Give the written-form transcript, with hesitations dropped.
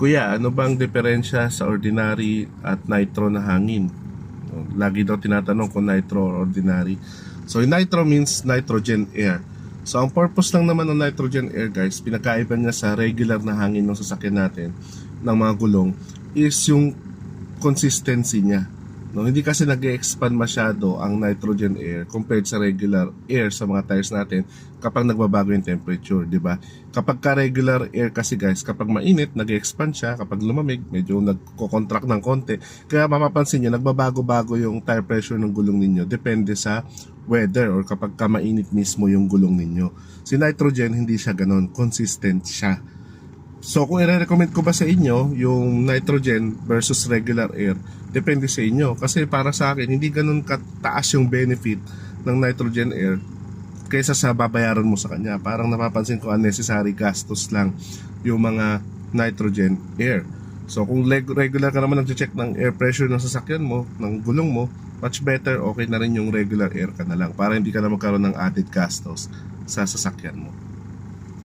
Kuya, ano bang diferensya sa ordinary at nitro na hangin? Lagi daw tinatanong kung nitro or ordinary. So yung nitro means nitrogen air. So ang purpose lang naman ng nitrogen air, guys, pinakaiba niya sa regular na hangin ng sasakyan natin ng mga gulong is yung consistency niya. No, hindi kasi nag-expand masyado ang nitrogen air compared sa regular air sa mga tires natin kapag nagbabago yung temperature, di ba? Kapag ka regular air kasi, guys, kapag mainit, nag-expand siya, kapag lumamig, medyo nagko-contract ng konti. Kaya mapapansin niyo, nagbabago-bago yung tire pressure ng gulong ninyo depende sa weather or kapag ka mainit mismo yung gulong ninyo. Si nitrogen, hindi siya ganon, consistent siya. So kung i-recommend ko ba sa inyo yung nitrogen versus regular air, depende sa inyo. Kasi para sa akin, hindi ganun kataas yung benefit ng nitrogen air kaysa sa babayaran mo sa kanya. Parang napapansin ko unnecessary gastos lang yung mga nitrogen air. So kung regular ka naman nag-check ng air pressure ng sasakyan mo, ng gulong mo, much better, okay na rin yung regular air ka na lang para hindi ka na magkaroon ng added gastos sa sasakyan mo.